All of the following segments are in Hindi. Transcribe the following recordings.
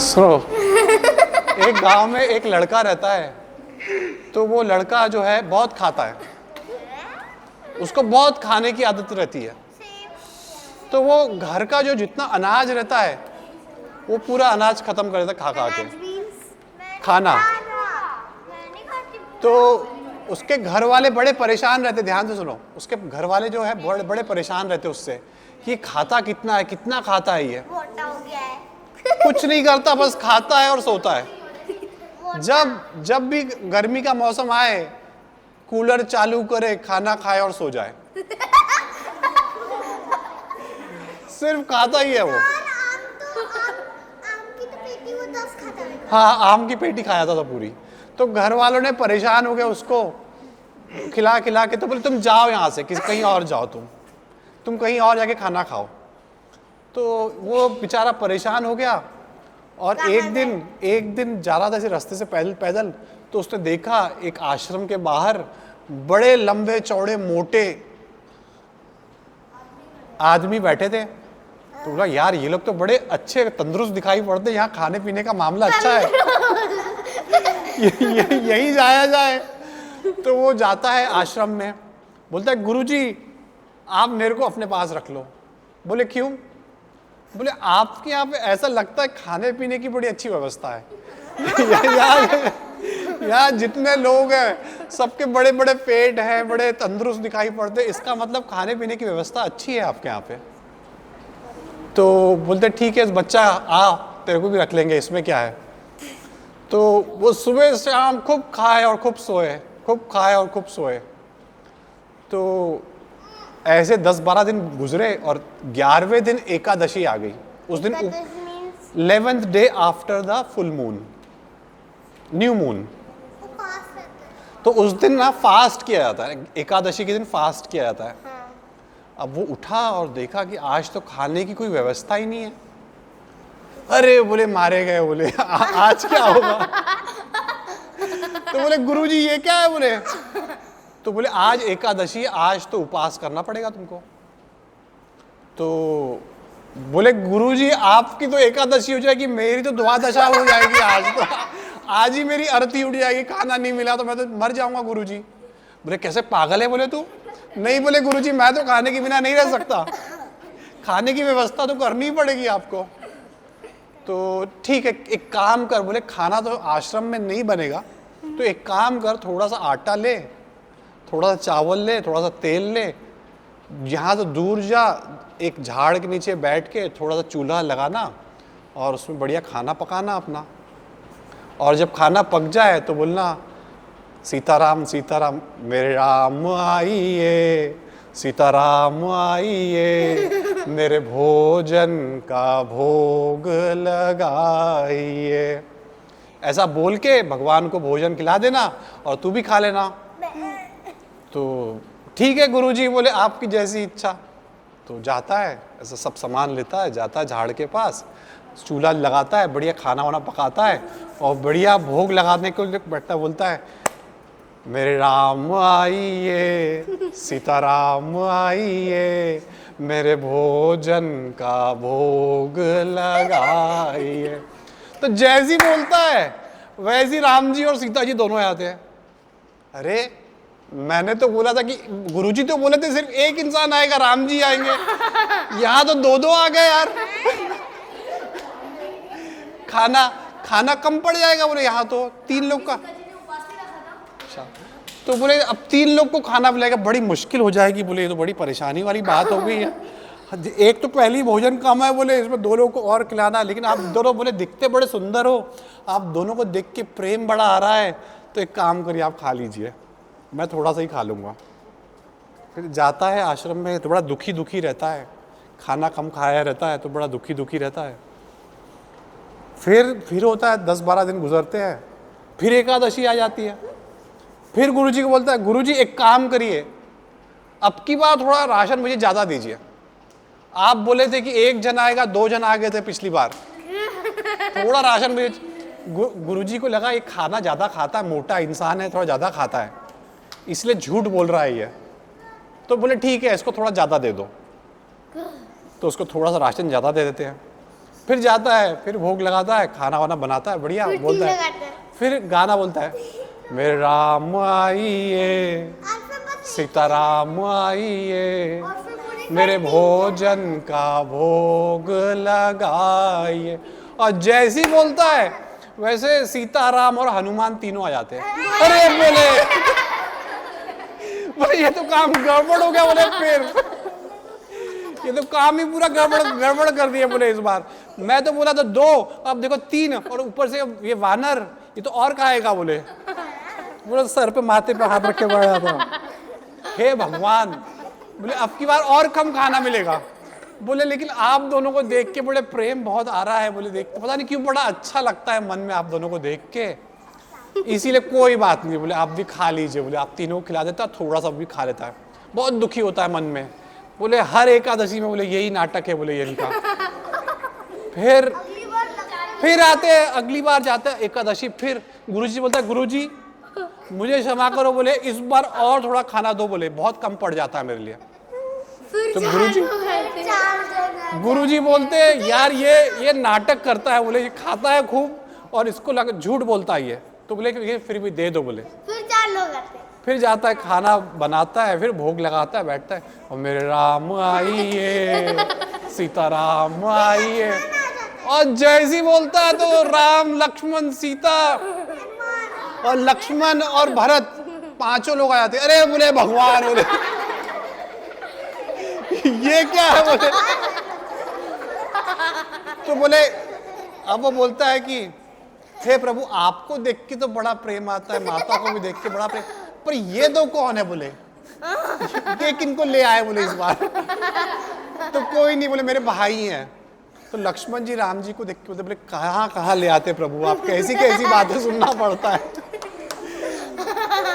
सुनो, एक गांव में एक लड़का रहता है। तो वो लड़का जो है बहुत खाता है, उसको बहुत खाने की आदत रहती है। तो वो घर का जो जितना अनाज रहता है वो पूरा अनाज खत्म कर देता खा खा के खाना। तो उसके घर वाले बड़े परेशान रहते, ध्यान से सुनो, उसके घर वाले जो है बड़े बड़े परेशान रहते उससे कि खाता कितना है, कितना खाता है ये। कुछ नहीं करता, बस खाता है और सोता है। जब भी गर्मी का मौसम आए कूलर चालू करे, खाना खाए और सो जाए। सिर्फ खाता ही है वो। हाँ, आम की पेटी खाया था पूरी। तो घर वालों ने परेशान हो गए उसको खिला खिला के। तो बोले तुम जाओ यहाँ से, किसी कहीं और जाओ, तुम कहीं और जाके खाना खाओ। तो वो बेचारा परेशान हो गया। और एक दिन जा रहा था ऐसे रास्ते से पैदल पैदल, तो उसने देखा एक आश्रम के बाहर बड़े लंबे चौड़े मोटे आदमी बैठे थे। तो बोला यार ये लोग तो बड़े अच्छे तंदुरुस्त दिखाई पड़ते, यहाँ खाने पीने का मामला अच्छा है। यही जाया जाए। तो वो जाता है आश्रम में, बोलता है गुरुजी आप मेरे को अपने पास रख लो। बोले क्यों? बोले आपके यहाँ पे ऐसा लगता है खाने पीने की बड़ी अच्छी व्यवस्था है। यार जितने लोग हैं सबके बड़े बड़े पेट हैं, बड़े तंदुरुस्त दिखाई पड़ते, इसका मतलब खाने पीने की व्यवस्था अच्छी है आपके यहाँ पे। तो बोलते ठीक है बच्चा आ, तेरे को भी रख लेंगे, इसमें क्या है। तो वो सुबह शाम खूब खाए और खूब सोए, खूब खाए और खूब सोए। तो ऐसे 10-12 दिन गुजरे और 11वें दिन एकादशी आ गई। उस दिन 11th day after the full moon, new moon. तो उस दिन ना फास्ट किया जाता है, एकादशी के दिन फास्ट किया जाता है। अब वो उठा और देखा कि आज तो खाने की कोई व्यवस्था ही नहीं है। अरे बोले मारे गए, बोले आज क्या होगा। तो बोले गुरुजी ये क्या है, बोले। तो बोले आज एकादशी, आज तो उपवास करना पड़ेगा तुमको। तो बोले गुरुजी आपकी तो एकादशी हो जाएगी, मेरी तो द्वादशा हो जाएगी। आज ही मेरी अर्थी उठ जाएगी, खाना नहीं मिला तो मैं तो मर जाऊंगा गुरुजी। बोले कैसे पागल है, बोले तू। नहीं बोले गुरुजी मैं तो खाने के बिना नहीं रह सकता, खाने की व्यवस्था तो करनी पड़ेगी आपको। तो ठीक है एक काम कर, बोले खाना तो आश्रम में नहीं बनेगा, तो एक काम कर थोड़ा सा आटा ले, थोड़ा सा चावल ले, थोड़ा सा तेल ले, यहाँ से दूर जा, एक झाड़ के नीचे बैठ के थोड़ा सा चूल्हा लगाना और उसमें बढ़िया खाना पकाना अपना। और जब खाना पक जाए तो बोलना सीताराम सीताराम, मेरे राम आइए, सीताराम आइए, मेरे भोजन का भोग लगाइए। ऐसा बोल के भगवान को भोजन खिला देना और तू भी खा लेना। तो ठीक है गुरुजी, बोले आपकी जैसी इच्छा। तो जाता है ऐसा सब सामान लेता है, जाता है झाड़ के पास, चूल्हा लगाता है, बढ़िया खाना वाना पकाता है और बढ़िया भोग लगाने को बैठता, बोलता है मेरे राम आइए, सीताराम आइए, मेरे भोजन का भोग लगाइए। तो जैसी बोलता है वैसी राम जी और सीता जी दोनों आते हैं। अरे मैंने तो बोला था कि गुरुजी तो बोले थे सिर्फ एक इंसान आएगा, राम जी आएंगे, यहाँ तो दो आ गए यार। खाना कम पड़ जाएगा, बोले यहाँ तो 3 लोग का। तो बोले अब 3 लोग को खाना मिलेगा, बड़ी मुश्किल हो जाएगी। बोले ये तो बड़ी परेशानी वाली बात हो गई है। एक तो पहली भोजन कम है, बोले इसमें 2 लोगों को और खिलाना। लेकिन आप दोनों बोले दिखते बड़े सुंदर हो, आप दोनों को देख के प्रेम बड़ा आ रहा है, तो एक काम करिए आप खा लीजिए, मैं थोड़ा सा ही खा लूँगा। फिर जाता है आश्रम में, तो बड़ा दुखी रहता है, खाना कम खाया रहता है तो बड़ा दुखी रहता है। फिर होता है 10-12 दिन गुजरते हैं, फिर एकादशी आ जाती है। फिर गुरुजी को बोलता है गुरुजी एक काम करिए, अब की बार थोड़ा राशन मुझे ज़्यादा दीजिए। आप बोले थे कि 1 जन आएगा, 2 जन आ गए थे पिछली बार, थोड़ा राशन मुझे। गुरुजी को लगा ये खाना ज़्यादा खाता है, मोटा इंसान है, थोड़ा ज़्यादा खाता है, इसलिए झूठ बोल रहा है ये। तो बोले ठीक है इसको थोड़ा ज़्यादा दे दो। तो उसको थोड़ा सा राशन ज़्यादा दे देते हैं। फिर जाता है, फिर भोग लगाता है, खाना वाना बनाता है बढ़िया, बोलता है, फिर गाना बोलता है, मेरे राम आइए, सीताराम आइए, मेरे भोजन का भोग लगाइए। और जैसे ही बोलता है वैसे सीताराम और हनुमान तीनों आ जाते हैं। अरे बोले ये तो काम गड़बड़ हो गया, बोले फिर ये तो काम ही पूरा गड़बड़ कर दिया बोले इस बार। मैं तो बोला था 2, अब देखो 3, और ऊपर से ये वानर, ये तो और खाएगा बोले। बोले सर पे माथे पे हाथ रख के बैठा था, हे भगवान, बोले अब की बार और कम खाना मिलेगा। बोले लेकिन आप दोनों को देख के बड़े प्रेम बहुत आ रहा है, बोले देख पता नहीं क्यों बड़ा अच्छा लगता है मन में आप दोनों को देख के, इसीलिए कोई बात नहीं, बोले आप भी खा लीजिए, बोले आप तीनों को खिला देता, थोड़ा सा भी खा लेता है, बहुत दुखी होता है मन में। बोले हर एकादशी में बोले यही नाटक है बोले ये इनका। फिर आते हैं, अगली बार जाते हैं एकादशी, फिर गुरुजी बोलता है गुरुजी मुझे क्षमा करो, बोले इस बार और थोड़ा खाना दो, बोले बहुत कम पड़ जाता है मेरे लिए। तो गुरुजी बोलते हैं यार ये नाटक करता है, बोले ये खाता है खूब और इसको लगा झूठ बोलता है ये, तो बोले कि फिर भी दे दो, बोले फिर जाता है खाना बनाता है, फिर भोग लगाता है, बैठता है, और मेरे राम आइए, सीताराम आइए, और जैसी बोलता है तो राम लक्ष्मण सीता और लक्ष्मण और भरत 5 लोग आ जाते। अरे बोले भगवान, बोले ये क्या है, बोले तो बोले अब वो बोलता है कि हे प्रभु आपको देख के तो बड़ा प्रेम आता है, माता को भी देख के बड़ा प्रेम, पर ये 2 कौन है, बोले ये किनको ले आए, बोले इस बार तो कोई नहीं, बोले मेरे भाई हैं। तो लक्ष्मण जी राम जी को देख के बोले कहाँ ले आते प्रभु आप, कैसी कैसी बातें सुनना पड़ता है।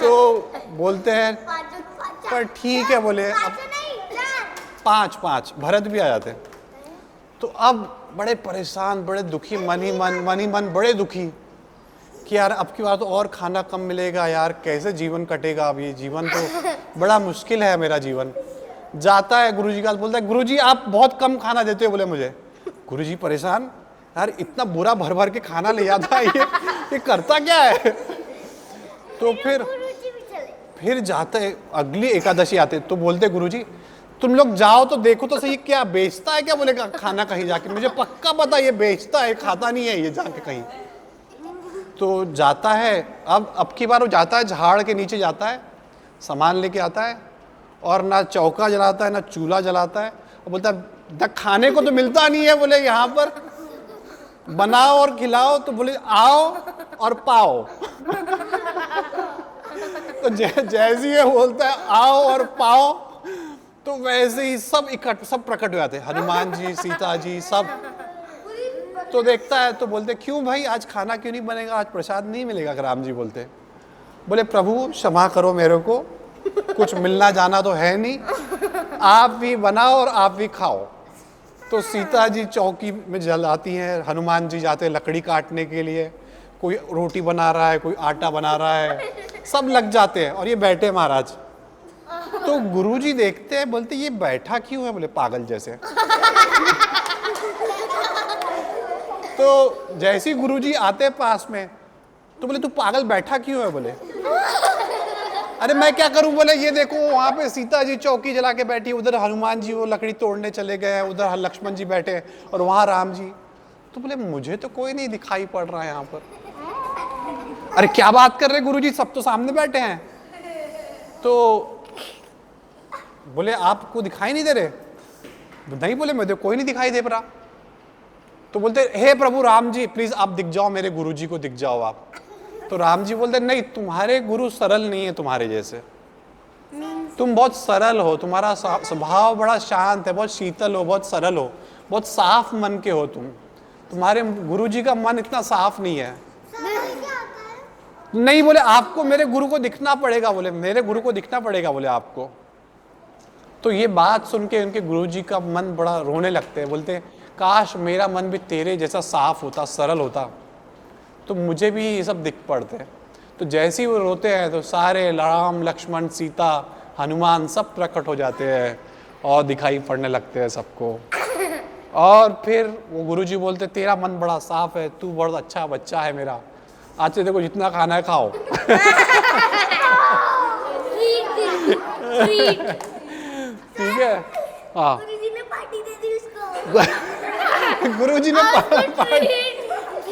तो बोलते हैं पर ठीक है, बोले अब 5 भरत भी आ जाते हैं। तो अब बड़े परेशान, बड़े दुखी, मन ही मन बड़े दुखी कि यार अब की बार तो और खाना कम मिलेगा यार, कैसे जीवन कटेगा, अब ये जीवन तो बड़ा मुश्किल है मेरा जीवन। जाता है गुरुजी का, बोलता है गुरुजी आप बहुत कम खाना देते हो, बोले मुझे। गुरुजी परेशान, यार इतना बुरा भर भर के खाना ले जाता है ये करता क्या है। तो फिर जाते अगली एकादशी आते, तो बोलते गुरुजी तुम लोग जाओ तो देखो तो सही क्या बेचता है क्या, बोले खाना कहीं जाके, मुझे पक्का पता ये बेचता है, खाता नहीं है ये जाके कहीं। तो जाता है, अब की बार वो जाता है झाड़ के नीचे जाता है, सामान लेके आता है, और ना चौका जलाता है ना चूल्हा जलाता है, और बोलता है खाने को तो मिलता नहीं है, बोले यहाँ पर बनाओ और खिलाओ, तो बोले आओ और पाओ। तो जैसे ही बोलता है आओ और पाओ, तो वैसे ही सब प्रकट हो जाते हैं, हनुमान जी, सीता जी, सब। तो देखता है तो बोलते क्यों भाई आज खाना क्यों नहीं बनेगा, आज प्रसाद नहीं मिलेगा। राम जी बोलते बोले प्रभु क्षमा करो मेरे को, कुछ मिलना जाना तो है नहीं, आप भी बनाओ और आप भी खाओ। तो सीता जी चौकी में जलाती हैं, हनुमान जी जाते हैं लकड़ी काटने के लिए, कोई रोटी बना रहा है, कोई आटा बना रहा है, सब लग जाते हैं, और ये बैठे महाराज। तो गुरुजी देखते हैं, बोलते ये बैठा क्यों है, बोले पागल जैसे। तो जैसे ही गुरुजी आते पास में, तो बोले तू पागल बैठा क्यों है, बोले अरे मैं क्या करूं, बोले ये देखो वहां पे सीता जी चौकी जला के बैठी, उधर हनुमान जी वो लकड़ी तोड़ने चले गए हैं, उधर लक्ष्मण जी बैठे और वहां राम जी। तो बोले मुझे तो कोई नहीं दिखाई पड़ रहा है यहाँ पर। अरे क्या बात कर रहे गुरुजी, सब तो सामने बैठे हैं। तो बोले आपको दिखाई नहीं दे रहे, नहीं बोले मुझे कोई नहीं दिखाई दे रहा। तो बोलते हे प्रभु राम जी प्लीज आप दिख जाओ, मेरे गुरुजी को दिख जाओ आप। तो राम जी बोलते नहीं तुम्हारे गुरु सरल नहीं है तुम्हारे जैसे, तुम बहुत सरल हो, तुम्हारा स्वभाव बड़ा शांत है, बहुत शीतल हो, बहुत सरल हो, बहुत साफ मन के हो तुम, तुम्हारे गुरुजी का मन इतना साफ नहीं है। नहीं बोले आपको मेरे गुरु को दिखना पड़ेगा, बोले मेरे गुरु को दिखना पड़ेगा, बोले आपको। तो ये बात सुन के उनके गुरुजी का मन बड़ा रोने लगते हैं, बोलते काश मेरा मन भी तेरे जैसा साफ होता, सरल होता, तो मुझे भी ये सब दिख पड़ते। तो जैसे ही वो रोते हैं तो सारे राम लक्ष्मण सीता हनुमान सब प्रकट हो जाते हैं और दिखाई पड़ने लगते हैं सबको। और फिर वो गुरुजी बोलते तेरा मन बड़ा साफ है, तू बड़ा अच्छा बच्चा है मेरा, आज से देखो जितना खाना है खाओ। ठीक है, हाँ। गुरुजी ने पार्टी दे दी उसको। गुरुजी ने